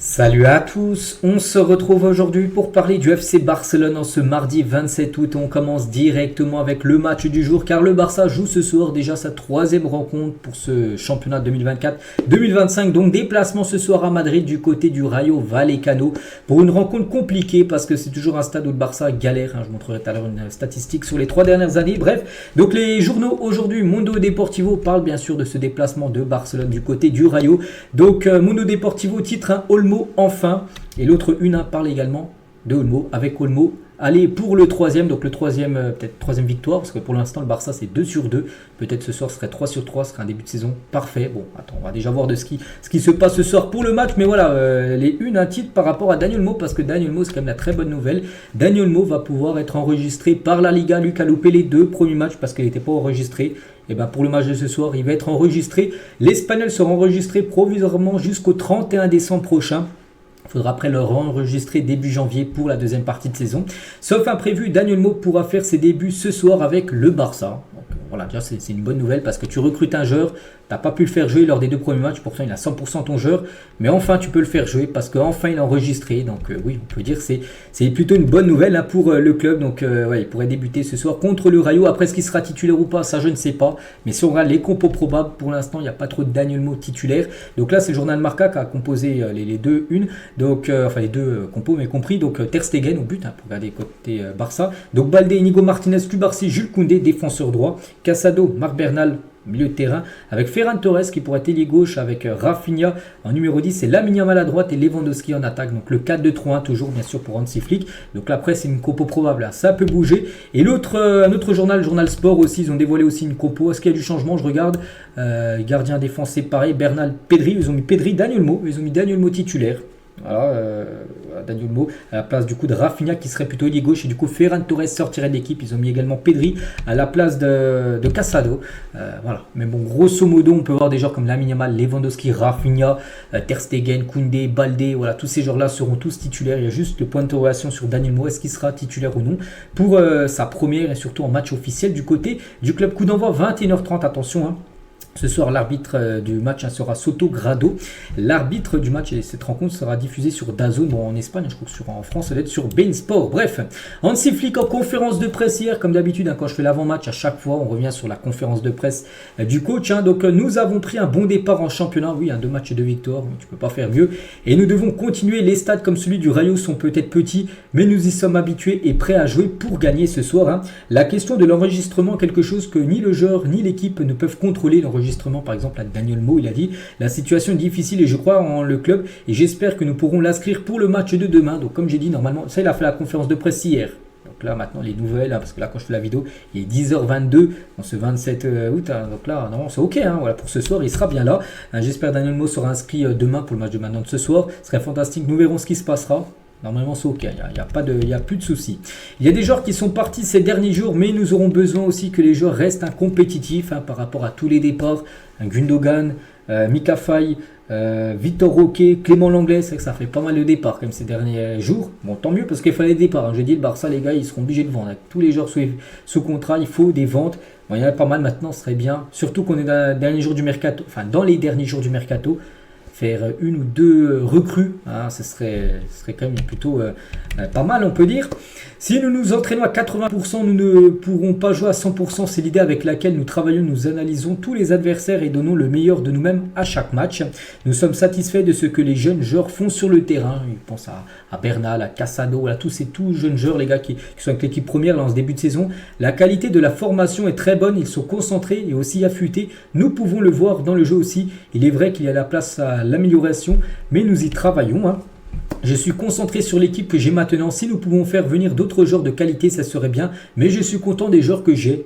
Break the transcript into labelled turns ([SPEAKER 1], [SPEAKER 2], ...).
[SPEAKER 1] Salut à tous, on se retrouve aujourd'hui pour parler du FC Barcelone en ce mardi 27 août. On commence directement avec le match du jour car le Barça joue ce soir déjà sa troisième rencontre pour ce championnat 2024-2025. Donc déplacement ce soir à Madrid du côté du Rayo Vallecano pour une rencontre compliquée parce que c'est toujours un stade où le Barça galère. Je montrerai tout à l'heure une statistique sur les 3 dernières années. Bref, donc les journaux aujourd'hui, Mundo Deportivo parle bien sûr de ce déplacement de Barcelone du côté du Rayo. Donc Mundo Deportivo titre un Olmo enfin, et l'autre une parle également de Olmo, avec Olmo allez pour le troisième, donc le troisième, peut-être troisième victoire, parce que pour l'instant le Barça c'est 2/2, peut-être ce soir ce serait 3/3, ce serait un début de saison parfait. Bon, attends, on va déjà voir de ce qui se passe ce soir pour le match, mais voilà, les un titre par rapport à Dani Olmo, parce que Dani Olmo c'est quand même la très bonne nouvelle. Dani Olmo va pouvoir être enregistré par la Liga. Lui qui a loupé les 2 premiers matchs parce qu'il n'était pas enregistré. Et ben pour le match de ce soir, il va être enregistré. L'Espagnol sera enregistré provisoirement jusqu'au 31 décembre prochain. Il faudra après le enregistrer début janvier pour la deuxième partie de saison. Sauf imprévu, Dani Olmo pourra faire ses débuts ce soir avec le Barça. Donc voilà, déjà c'est une bonne nouvelle parce que tu recrutes un joueur, tu n'as pas pu le faire jouer lors des 2 premiers matchs, pourtant il a 100% ton joueur, mais enfin tu peux le faire jouer parce qu'enfin il est enregistré. Donc oui, on peut dire que c'est plutôt une bonne nouvelle pour le club. Donc ouais, il pourrait débuter ce soir contre le Rayo. Après, ce qui sera titulaire ou pas, ça je ne sais pas. Mais si on regarde les compos probables, pour l'instant il n'y a pas trop de Dani Olmo titulaire. Donc là c'est le journal Marca qui a composé les 2-1. Donc, enfin les 2 compos, mais compris. Donc Ter Stegen au but, pour regarder côté Barça. Donc Balde, Inigo Martinez, Cubarsí, Jules Koundé, défenseur droit. Casado, Marc Bernal, milieu de terrain. Avec Ferran Torres qui pourrait être ailier gauche. Avec Rafinha en numéro 10 et Lamine Yamal à droite et Lewandowski en attaque. Donc le 4-2-3-1 toujours bien sûr pour Hansi Flick. Donc là après c'est une compo probable, ça peut bouger. Et un autre journal, Journal Sport aussi, ils ont dévoilé aussi une compo. Est-ce qu'il y a du changement? Je regarde. Gardien défensif pareil, Bernal, Pedri. Ils ont mis Pedri, Dani Olmo. Ils ont mis Dani Olmo titulaire. Voilà, Dani Olmo à la place du coup de Rafinha qui serait plutôt ailier gauche et du coup Ferran Torres sortirait de l'équipe. Ils ont mis également Pedri à la place de Casado. Voilà, mais bon, grosso modo on peut voir des joueurs comme Lamine Yamal, Lewandowski, Rafinha, Ter Stegen, Koundé, Balde. Voilà, tous ces joueurs là seront tous titulaires. Il y a juste le point d'interrogation sur Dani Olmo, est-ce qu'il sera titulaire ou non pour sa première et surtout en match officiel du côté du club. Coup d'envoi 21h30, attention ce soir, l'arbitre du match sera Soto Grado. L'arbitre du match et cette rencontre sera diffusée sur DAZN. Bon, en Espagne, je crois que en France, ça va être sur beIN Sport. Bref, Hansi Flick en conférence de presse hier, comme d'habitude, quand je fais l'avant-match, à chaque fois, on revient sur la conférence de presse du coach. Donc, nous avons pris un bon départ en championnat. Oui, 2 matchs et 2 victoires, mais tu peux pas faire mieux. Et nous devons continuer. Les stades comme celui du Rayo sont peut-être petits, mais nous y sommes habitués et prêts à jouer pour gagner ce soir. La question de l'enregistrement, quelque chose que ni le joueur ni l'équipe ne peuvent contrôler. L'enregistrement, par exemple, à Dani Olmo, il a dit la situation est difficile et je crois en le club et j'espère que nous pourrons l'inscrire pour le match de demain. Donc comme j'ai dit, normalement, ça il a fait la conférence de presse hier. Donc là maintenant les nouvelles, parce que là quand je fais la vidéo, il est 10h22 en ce 27 août. Donc là non, c'est ok, voilà, pour ce soir il sera bien là. J'espère que Dani Olmo sera inscrit demain pour le match de maintenant de ce soir. Ce serait fantastique, nous verrons ce qui se passera. Normalement c'est ok, il n'y a plus de soucis. Il y a des joueurs qui sont partis ces derniers jours, mais nous aurons besoin aussi que les joueurs restent compétitifs par rapport à tous les départs. Gundogan, Mika Faye, Victor Roque, Clément Lenglet, c'est vrai que ça fait pas mal de départs comme ces derniers jours. Bon, tant mieux parce qu'il fallait des départs. J'ai dit le Barça, les gars, ils seront obligés de vendre. Avec tous les joueurs sous contrat, il faut des ventes. Bon, il y en a pas mal maintenant, ce serait bien. Surtout qu'on est dans les derniers jours du mercato, dans les derniers jours du mercato. Faire 1 ou 2 recrues, ce serait quand même plutôt pas mal, on peut dire. Si nous nous entraînons à 80%, nous ne pourrons pas jouer à 100%. C'est l'idée avec laquelle nous travaillons. Nous analysons tous les adversaires et donnons le meilleur de nous-mêmes à chaque match. Nous sommes satisfaits de ce que les jeunes joueurs font sur le terrain. Ils pensent à Bernal, à Casado, à tous ces jeunes joueurs, les gars qui sont avec l'équipe première là, en ce début de saison. La qualité de la formation est très bonne. Ils sont concentrés et aussi affûtés. Nous pouvons le voir dans le jeu aussi. Il est vrai qu'il y a la place à l'amélioration, mais nous y travaillons. Je suis concentré sur l'équipe que j'ai maintenant. Si nous pouvons faire venir d'autres joueurs de qualité, ça serait bien. Mais je suis content des joueurs que j'ai.